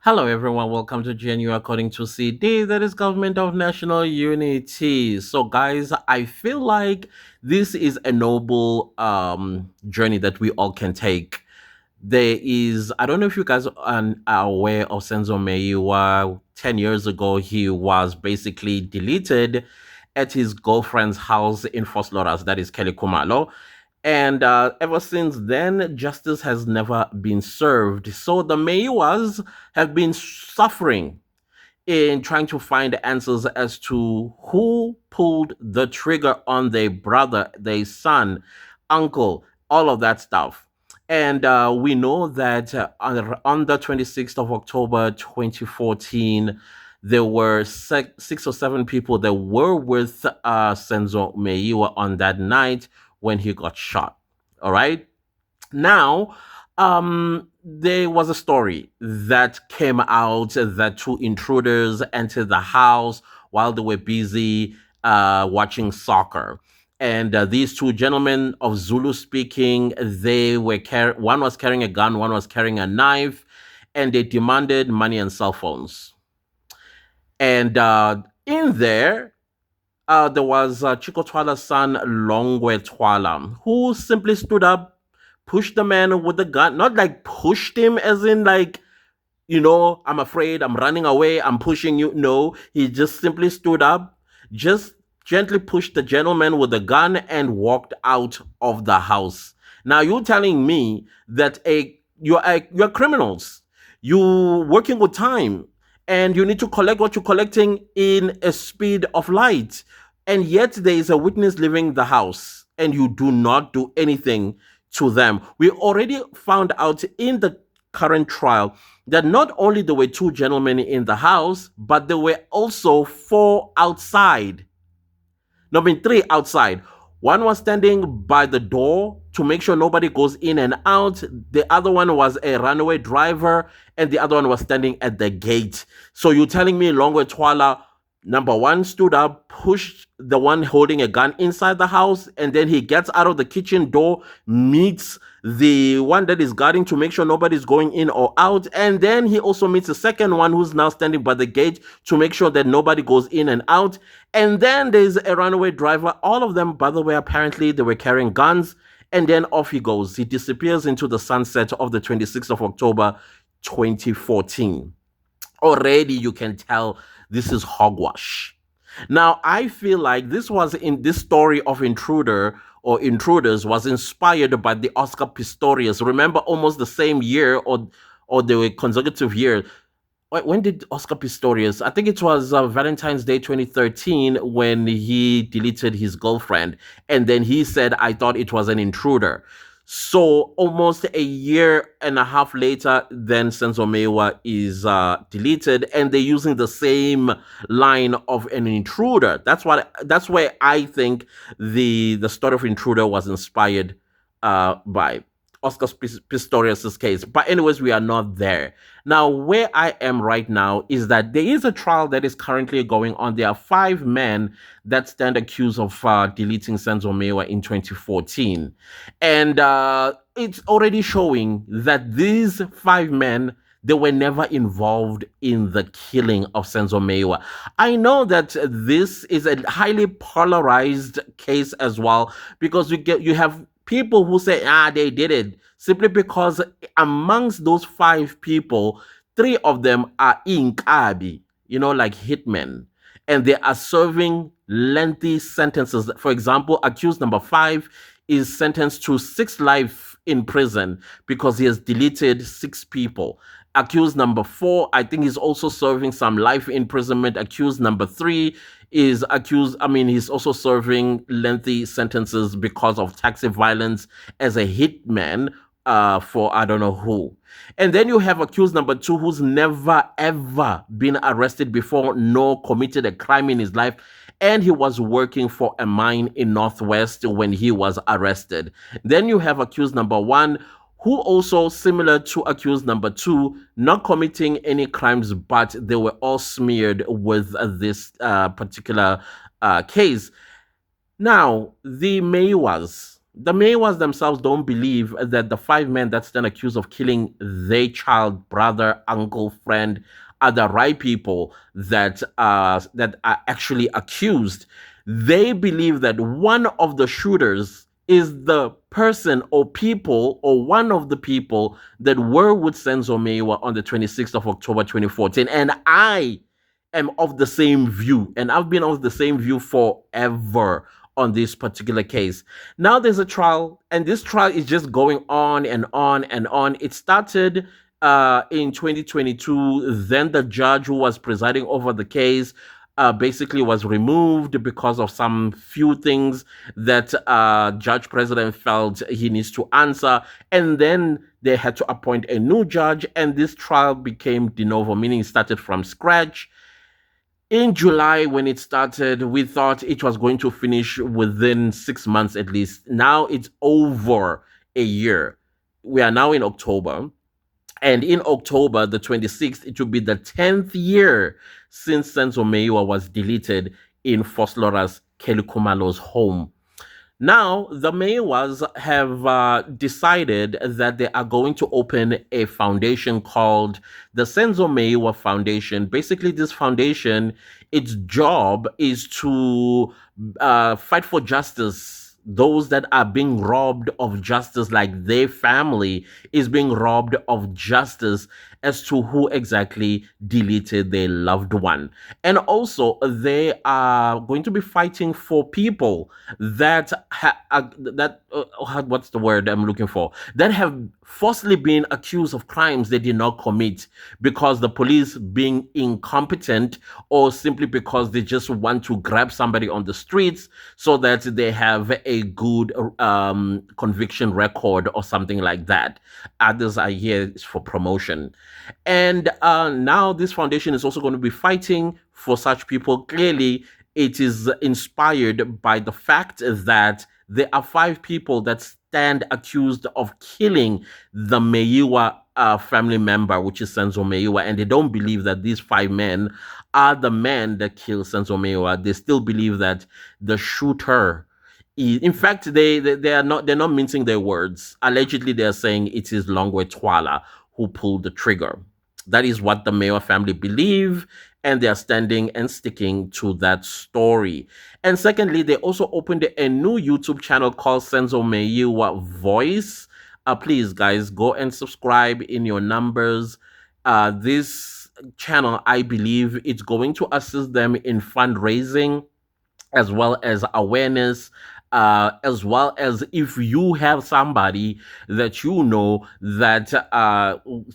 Hello, everyone. Welcome to GNU According to CD, that is Government of National Unity. So, guys, I feel like this is a noble journey that we all can take. I don't know if you guys are aware of Senzo Meyiwa. 10 years ago, he was basically deleted at his girlfriend's house in Fort Lauderdale, that is Kelly Kumalo. And ever since then, justice has never been served. So the Meyiwas have been suffering in trying to find answers as to who pulled the trigger on their brother, their son, uncle, all of that stuff. And we know that on the 26th of October 2014, there were six or seven people that were with Senzo Meyiwa on that night when he got shot. All right. Now, there was a story that came out that two intruders entered the house while they were busy watching soccer. And these two gentlemen of Zulu speaking, one was carrying a gun, one was carrying a knife, and they demanded money and cell phones. And in there was Chico Twala's son, Longwe Twala, who simply stood up, pushed the man with the gun, not like pushed him as in like, I'm afraid, I'm running away, I'm pushing you. No, he just simply stood up, just gently pushed the gentleman with the gun and walked out of the house. Now you're telling me that you're criminals. You working with time and you need to collect what you're collecting in a speed of light. And yet there is a witness leaving the house and you do not do anything to them. We already found out in the current trial that not only there were two gentlemen in the house, but there were also four outside. No, I mean three outside. One was standing by the door to make sure nobody goes in and out. The other one was a runaway driver, and the other one was standing at the gate. So you're telling me Longwe Twala, number one, stood up, pushed the one holding a gun inside the house, and then he gets out of the kitchen door, meets the one that is guarding to make sure nobody's going in or out, and then he also meets the second one who's now standing by the gate to make sure that nobody goes in and out. And then there's a runaway driver. All of them, by the way, apparently they were carrying guns. And then off he goes. He disappears into the sunset of the 26th of October 2014. Already you can tell this is hogwash. Now, I feel like this story of Intruder or Intruders was inspired by the Oscar Pistorius. Remember, almost the same year or the consecutive year. When did Oscar Pistorius? I think it was Valentine's Day 2013 when he deleted his girlfriend. And then he said, I thought it was an intruder. So almost a year and a half later, then Senzo Meyiwa is deleted, and they're using the same line of an intruder. That's where I think the story of Intruder was inspired by Oscar Pistorius' case. But anyways, we are not there. Now, where I am right now is that there is a trial that is currently going on. There are 5 men that stand accused of deleting Senzo Meyiwa in 2014. And it's already showing that these 5 men, they were never involved in the killing of Senzo Meyiwa. I know that this is a highly polarized case as well, because you have people who say, they did it, simply because amongst those 5 people, 3 of them are inkabi, like hitmen, and they are serving lengthy sentences. For example, accused number 5 is sentenced to 6 life in prison because he has deleted 6 people. Accused number 4, I think he's also serving some life imprisonment. Accused number 3 he's also serving lengthy sentences because of taxi violence as a hitman for I don't know who. And then you have accused number 2 who's never ever been arrested before nor committed a crime in his life, and he was working for a mine in Northwest when he was arrested. Then you have accused number 1 who also, similar to accused number 2, not committing any crimes, but they were all smeared with this particular case. Now, the Meyiwas, The Maywas themselves don't believe that the five men that stand accused of killing their child, brother, uncle, friend are the right people that are actually accused. They believe that one of the shooters is the person or people or one of the people that were with Senzo Meyiwa on the 26th of October 2014. And I am of the same view, and I've been of the same view forever on this particular case. Now there's a trial, and this trial is just going on and on and on. It started in 2022. Then the judge who was presiding over the case basically was removed because of some few things that Judge President felt he needs to answer. And then they had to appoint a new judge, and this trial became de novo, meaning it started from scratch. In July, when it started, we thought it was going to finish within 6 months at least. Now it's over a year. We are now in October. And in October, the 26th, it will be the 10th year since Senzo Meyiwa was deleted in Foslora's Kelly Kumalo's home. Now, the Maywas have decided that they are going to open a foundation called the Senzo Meyiwa Foundation. Basically, this foundation, its job is to fight for justice. Those that are being robbed of justice, like their family is being robbed of justice as to who exactly deleted their loved one. And also, they are going to be fighting for people what's the word I'm looking for, that have falsely been accused of crimes they did not commit because the police being incompetent or simply because they just want to grab somebody on the streets so that they have a good conviction record or something like that. Others are here for promotion. And now this foundation is also going to be fighting for such people. Clearly, it is inspired by the fact that there are five people that stand accused of killing the Meyiwa family member, which is Senzo Meyiwa, and they don't believe that these five men are the men that killed Senzo Meyiwa. They still believe that the shooter in fact, they're not mincing their words. Allegedly, they're saying it is Longwe Twala who pulled the trigger. That is what the Mayor family believe, and they are standing and sticking to that story. And secondly, they also opened a new YouTube channel called Senzo Meyiwa Voice. Please, guys, go and subscribe in your numbers. This channel, I believe, it's going to assist them in fundraising as well as awareness, as well as if you have somebody that you know that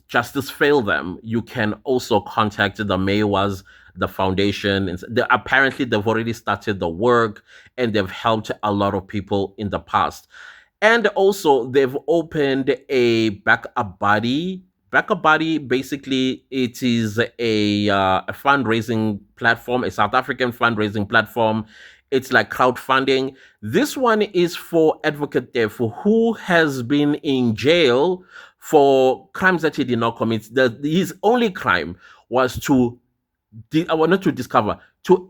justice failed them, you can also contact the Maywas, the foundation. And apparently, they've already started the work and they've helped a lot of people in the past. And also, they've opened a backup body. Backup Body, basically, it is a fundraising platform, a South African fundraising platform. It's like crowdfunding. This one is for Advocate Deaf, who has been in jail for crimes that he did not commit. His only crime was not to discover, to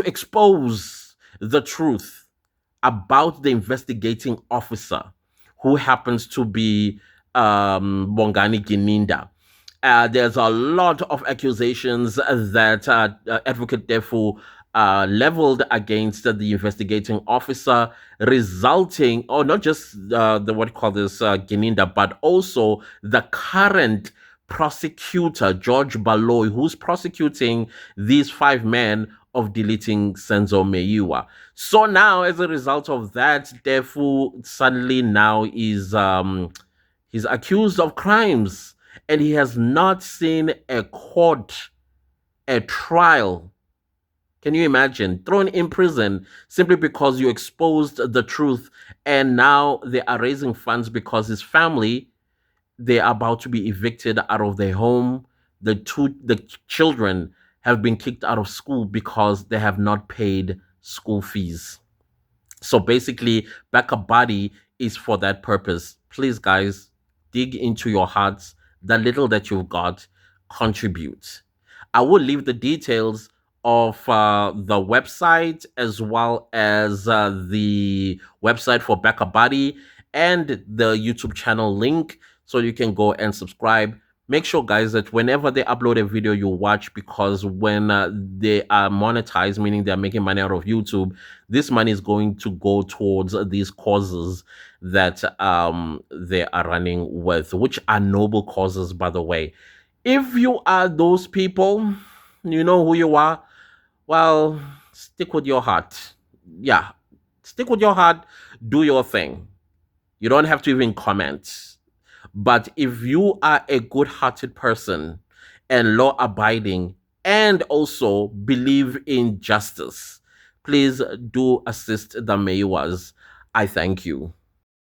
expose the truth about the investigating officer, who happens to be Bongani Gininda. There's a lot of accusations that Advocate Defu leveled against the investigating officer, resulting, or not just the what you call this Gininda, but also the current prosecutor, George Baloy, who's prosecuting these five men of deleting Senzo Meyiwa. So now, as a result of that, Defu suddenly now is he's accused of crimes, and he has not seen a court, a trial. Can you imagine? Thrown in prison simply because you exposed the truth, and now they are raising funds because his family, they are about to be evicted out of their home. The children have been kicked out of school because they have not paid school fees. So basically, Backup Body is for that purpose. Please, guys, dig into your hearts. The little that you've got, contribute. I will leave the details of the website, as well as the website for Backup Body and the YouTube channel link, so you can go and subscribe. Make sure, guys, that whenever they upload a video, you watch, because when they are monetized, meaning they're making money out of YouTube, this money is going to go towards these causes that they are running with, which are noble causes, by the way. If you are those people, you know who you are. Well, stick with your heart. Yeah, stick with your heart. Do your thing. You don't have to even comment. But if you are a good hearted person and law abiding and also believe in justice, please do assist the Meyiwas. I thank you.